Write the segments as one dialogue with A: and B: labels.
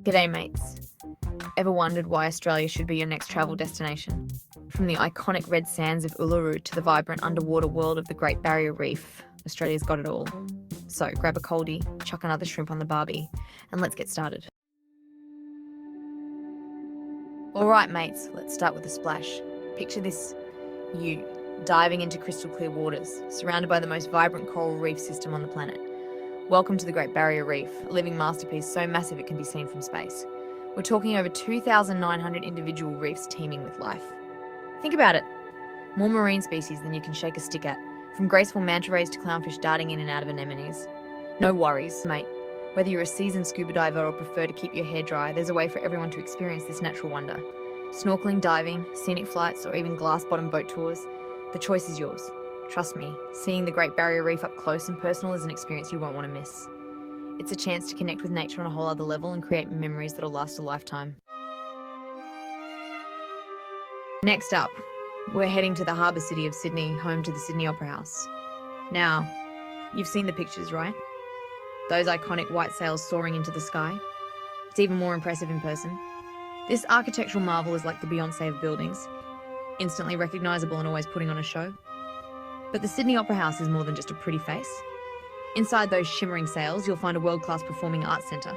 A: G'day mates. Ever wondered why Australia should be your next travel destination? From the iconic red sands of Uluru to the vibrant underwater world of the Great Barrier Reef, Australia's got it all. So grab a coldie, chuck another shrimp on the barbie, and let's get started. Alright mates, let's start with a splash. Picture this, you, diving into crystal clear waters, surrounded by the most vibrant coral reef system on the planet. Welcome to the Great Barrier Reef, a living masterpiece so massive it can be seen from space. We're talking over 2,900 individual reefs teeming with life. Think about it. More marine species than you can shake a stick at, from graceful manta rays to clownfish darting in and out of anemones. No worries, mate. Whether you're a seasoned scuba diver or prefer to keep your hair dry, there's a way for everyone to experience this natural wonder. Snorkeling, diving, scenic flights, or even glass-bottom boat tours, the choice is yours. Trust me, seeing the Great Barrier Reef up close and personal is an experience you won't want to miss. It's a chance to connect with nature on a whole other level and create memories that'll last a lifetime. Next up, we're heading to the harbour city of Sydney, home to the Sydney Opera House. Now, you've seen the pictures, right? Those iconic white sails soaring into the sky. It's even more impressive in person. This architectural marvel is like the Beyoncé of buildings, instantly recognisable and always putting on a show. But the Sydney Opera House is more than just a pretty face. Inside those shimmering sails, you'll find a world-class performing arts centre.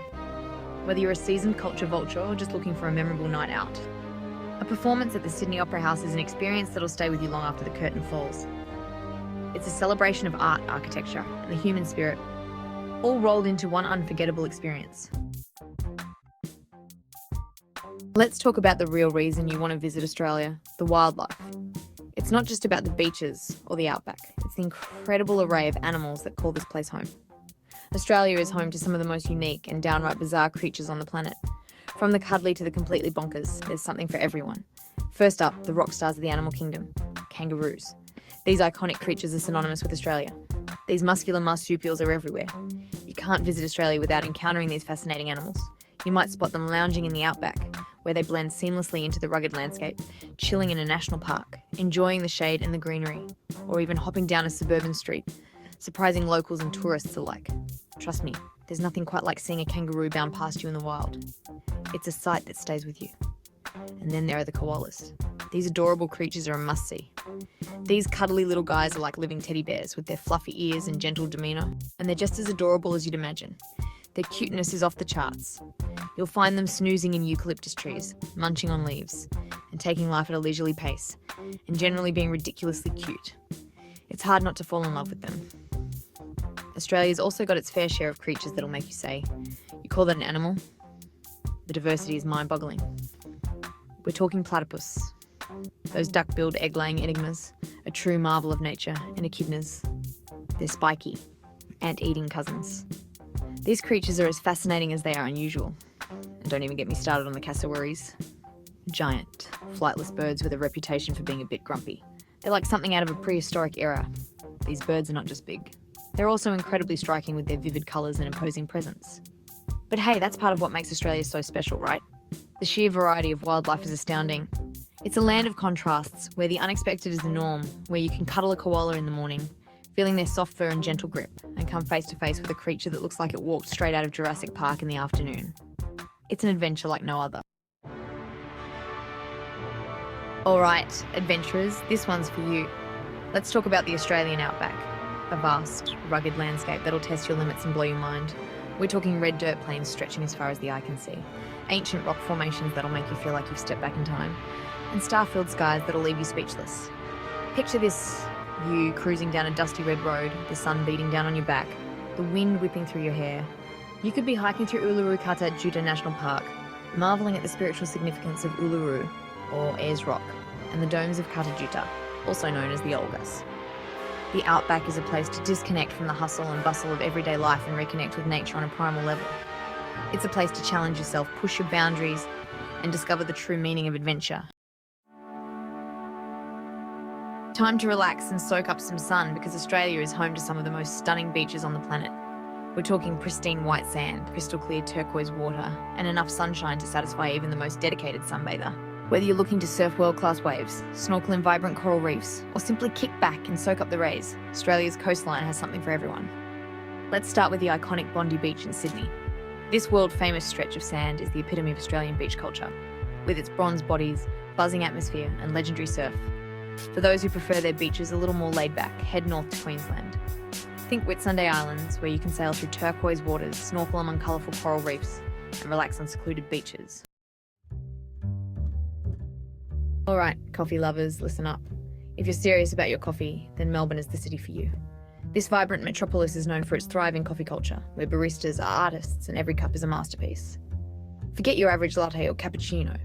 A: Whether you're a seasoned culture vulture or just looking for a memorable night out, a performance at the Sydney Opera House is an experience that'll stay with you long after the curtain falls. It's a celebration of art, architecture, and the human spirit, all rolled into one unforgettable experience. Let's talk about the real reason you want to visit Australia, the wildlife. It's not just about the beaches or the Outback, it's the incredible array of animals that call this place home. Australia is home to some of the most unique and downright bizarre creatures on the planet. From the cuddly to the completely bonkers, there's something for everyone. First up, the rock stars of the animal kingdom, kangaroos. These iconic creatures are synonymous with Australia. These muscular marsupials are everywhere. You can't visit Australia without encountering these fascinating animals. You might spot them lounging in the Outback, where they blend seamlessly into the rugged landscape, chilling in a national park, enjoying the shade and the greenery, or even hopping down a suburban street, surprising locals and tourists alike. Trust me, there's nothing quite like seeing a kangaroo bound past you in the wild. It's a sight that stays with you. And then there are the koalas. These adorable creatures are a must-see. These cuddly little guys are like living teddy bears with their fluffy ears and gentle demeanour, and they're just as adorable as you'd imagine. Their cuteness is off the charts. You'll find them snoozing in eucalyptus trees, munching on leaves, and taking life at a leisurely pace, and generally being ridiculously cute. It's hard not to fall in love with them. Australia's also got its fair share of creatures that'll make you say, "You call that an animal?" The diversity is mind-boggling. We're talking platypus, those duck-billed egg-laying enigmas, a true marvel of nature, and echidnas. They're spiky, ant-eating cousins. These creatures are as fascinating as they are unusual. And don't even get me started on the cassowaries. Giant, flightless birds with a reputation for being a bit grumpy. They're like something out of a prehistoric era. These birds are not just big. They're also incredibly striking with their vivid colours and imposing presence. But hey, that's part of what makes Australia so special, right? The sheer variety of wildlife is astounding. It's a land of contrasts, where the unexpected is the norm, where you can cuddle a koala in the morning, feeling their soft fur and gentle grip, and come face to face with a creature that looks like it walked straight out of Jurassic Park in the afternoon. It's an adventure like no other. Alright, adventurers, this one's for you. Let's talk about the Australian Outback, a vast, rugged landscape that'll test your limits and blow your mind. We're talking red dirt plains stretching as far as the eye can see, ancient rock formations that'll make you feel like you've stepped back in time, and star-filled skies that'll leave you speechless. Picture this, you cruising down a dusty red road, the sun beating down on your back, the wind whipping through your hair. You could be hiking through Uluru Kata Tjuta National Park, marvelling at the spiritual significance of Uluru, or Ayers Rock, and the domes of Kata Tjuta, also known as the Olgas. The Outback is a place to disconnect from the hustle and bustle of everyday life and reconnect with nature on a primal level. It's a place to challenge yourself, push your boundaries, and discover the true meaning of adventure. Time to relax and soak up some sun, because Australia is home to some of the most stunning beaches on the planet. We're talking pristine white sand, crystal clear turquoise water, and enough sunshine to satisfy even the most dedicated sunbather. Whether you're looking to surf world-class waves, snorkel in vibrant coral reefs, or simply kick back and soak up the rays, Australia's coastline has something for everyone. Let's start with the iconic Bondi Beach in Sydney. This world-famous stretch of sand is the epitome of Australian beach culture, with its bronze bodies, buzzing atmosphere and legendary surf. For those who prefer their beaches a little more laid back, head north to Queensland. Think Whitsunday Islands, where you can sail through turquoise waters, snorkel among colourful coral reefs, and relax on secluded beaches. Alright, coffee lovers, listen up. If you're serious about your coffee, then Melbourne is the city for you. This vibrant metropolis is known for its thriving coffee culture, where baristas are artists and every cup is a masterpiece. Forget your average latte or cappuccino.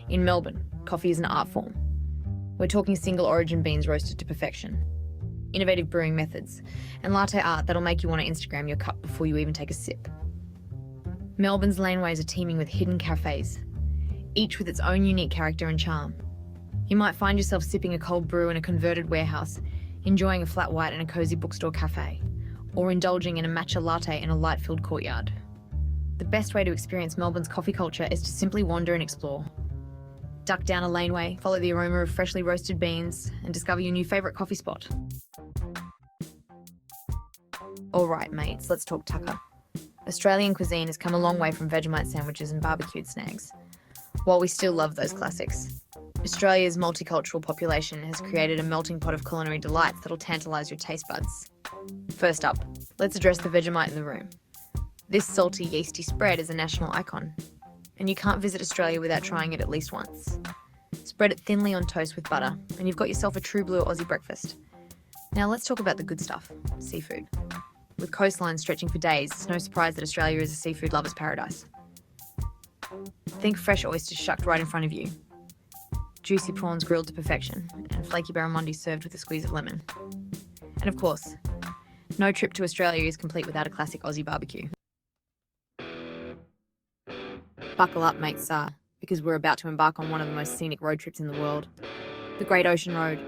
A: In Melbourne, coffee is an art form. We're talking single origin beans roasted to perfection, innovative brewing methods, and latte art that'll make you want to Instagram your cup before you even take a sip. Melbourne's laneways are teeming with hidden cafes, each with its own unique character and charm. You might find yourself sipping a cold brew in a converted warehouse, enjoying a flat white in a cosy bookstore cafe, or indulging in a matcha latte in a light-filled courtyard. The best way to experience Melbourne's coffee culture is to simply wander and explore. Duck down a laneway, follow the aroma of freshly roasted beans, and discover your new favourite coffee spot. Alright mates, let's talk tucker. Australian cuisine has come a long way from Vegemite sandwiches and barbecued snags. While we still love those classics, Australia's multicultural population has created a melting pot of culinary delights that'll tantalise your taste buds. First up, let's address the Vegemite in the room. This salty, yeasty spread is a national icon, and you can't visit Australia without trying it at least once. Spread it thinly on toast with butter, and you've got yourself a true blue Aussie breakfast. Now let's talk about the good stuff, seafood. With coastlines stretching for days, it's no surprise that Australia is a seafood lover's paradise. Think fresh oysters shucked right in front of you, juicy prawns grilled to perfection, and flaky barramundi served with a squeeze of lemon. And of course, no trip to Australia is complete without a classic Aussie barbecue. Buckle up, mates, because we're about to embark on one of the most scenic road trips in the world. The Great Ocean Road.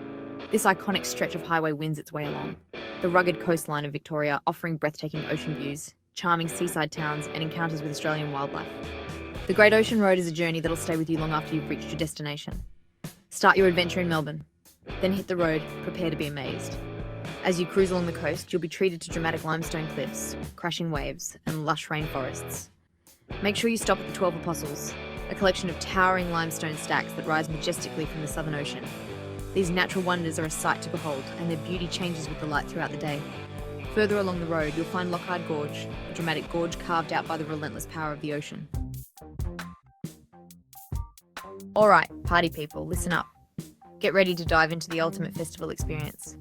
A: This iconic stretch of highway winds its way along the rugged coastline of Victoria, offering breathtaking ocean views, charming seaside towns, and encounters with Australian wildlife. The Great Ocean Road is a journey that'll stay with you long after you've reached your destination. Start your adventure in Melbourne, then hit the road, prepare to be amazed. As you cruise along the coast, you'll be treated to dramatic limestone cliffs, crashing waves, and lush rainforests. Make sure you stop at the 12 Apostles, a collection of towering limestone stacks that rise majestically from the Southern Ocean. These natural wonders are a sight to behold, and their beauty changes with the light throughout the day. Further along the road, you'll find Lockhart Gorge, a dramatic gorge carved out by the relentless power of the ocean. Alright, party people, listen up. Get ready to dive into the ultimate festival experience.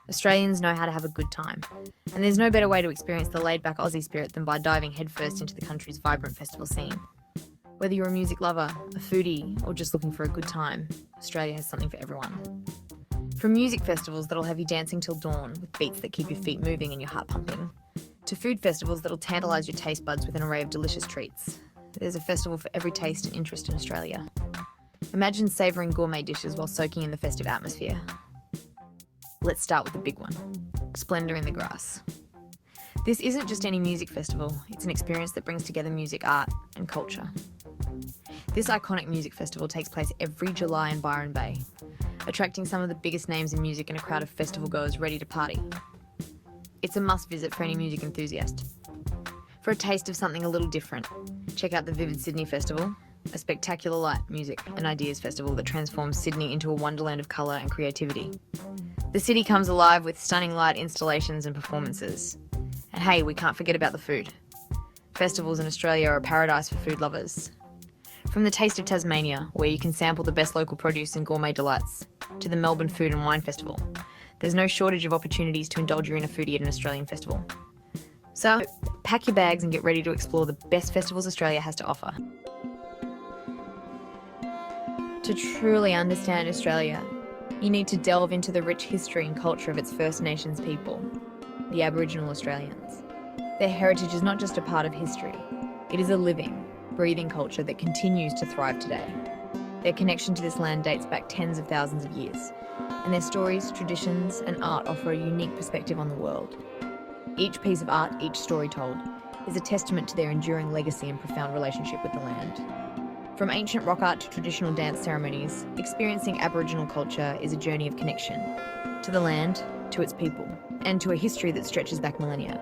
A: Australians know how to have a good time, and there's no better way to experience the laid-back Aussie spirit than by diving headfirst into the country's vibrant festival scene. Whether you're a music lover, a foodie, or just looking for a good time, Australia has something for everyone. From music festivals that'll have you dancing till dawn with beats that keep your feet moving and your heart pumping, to food festivals that'll tantalise your taste buds with an array of delicious treats, there's a festival for every taste and interest in Australia. Imagine savouring gourmet dishes while soaking in the festive atmosphere. Let's start with the big one, Splendour in the Grass. This isn't just any music festival, it's an experience that brings together music, art and culture. This iconic music festival takes place every July in Byron Bay, attracting some of the biggest names in music and a crowd of festival goers ready to party. It's a must visit for any music enthusiast. For a taste of something a little different, check out the Vivid Sydney Festival, a spectacular light, music and ideas festival that transforms Sydney into a wonderland of colour and creativity. The city comes alive with stunning light installations and performances. And hey, we can't forget about the food. Festivals in Australia are a paradise for food lovers. From the Taste of Tasmania, where you can sample the best local produce and gourmet delights, to the Melbourne Food and Wine Festival, there's no shortage of opportunities to indulge your inner foodie at an Australian festival. So, pack your bags and get ready to explore the best festivals Australia has to offer. To truly understand Australia, you need to delve into the rich history and culture of its First Nations people, the Aboriginal Australians. Their heritage is not just a part of history, it is a living, breathing culture that continues to thrive today. Their connection to this land dates back tens of thousands of years, and their stories, traditions, and art offer a unique perspective on the world. Each piece of art, each story told, is a testament to their enduring legacy and profound relationship with the land. From ancient rock art to traditional dance ceremonies, experiencing Aboriginal culture is a journey of connection to the land, to its people, and to a history that stretches back millennia.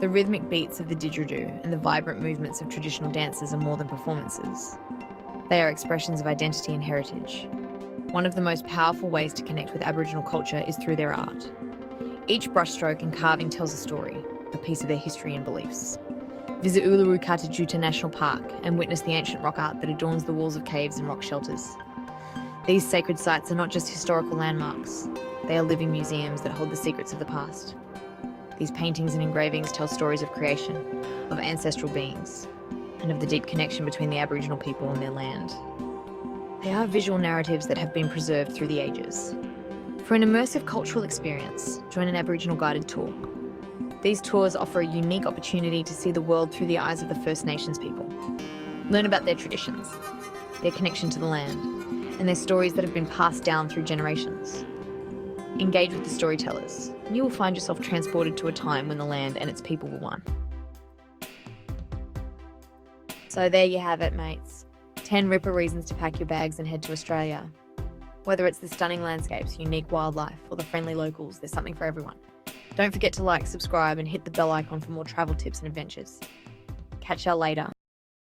A: The rhythmic beats of the didgeridoo and the vibrant movements of traditional dances are more than performances. They are expressions of identity and heritage. One of the most powerful ways to connect with Aboriginal culture is through their art. Each brushstroke and carving tells a story, a piece of their history and beliefs. Visit Uluru Kata National Park and witness the ancient rock art that adorns the walls of caves and rock shelters. These sacred sites are not just historical landmarks, they are living museums that hold the secrets of the past. These paintings and engravings tell stories of creation, of ancestral beings, and of the deep connection between the Aboriginal people and their land. They are visual narratives that have been preserved through the ages. For an immersive cultural experience, join an Aboriginal guided tour. These tours offer a unique opportunity to see the world through the eyes of the First Nations people. Learn about their traditions, their connection to the land, and their stories that have been passed down through generations. Engage with the storytellers, and you will find yourself transported to a time when the land and its people were one. So there you have it, mates. 10 ripper reasons to pack your bags and head to Australia. Whether it's the stunning landscapes, unique wildlife, or the friendly locals, there's something for everyone. Don't forget to like, subscribe, and hit the bell icon for more travel tips and adventures. Catch y'all later.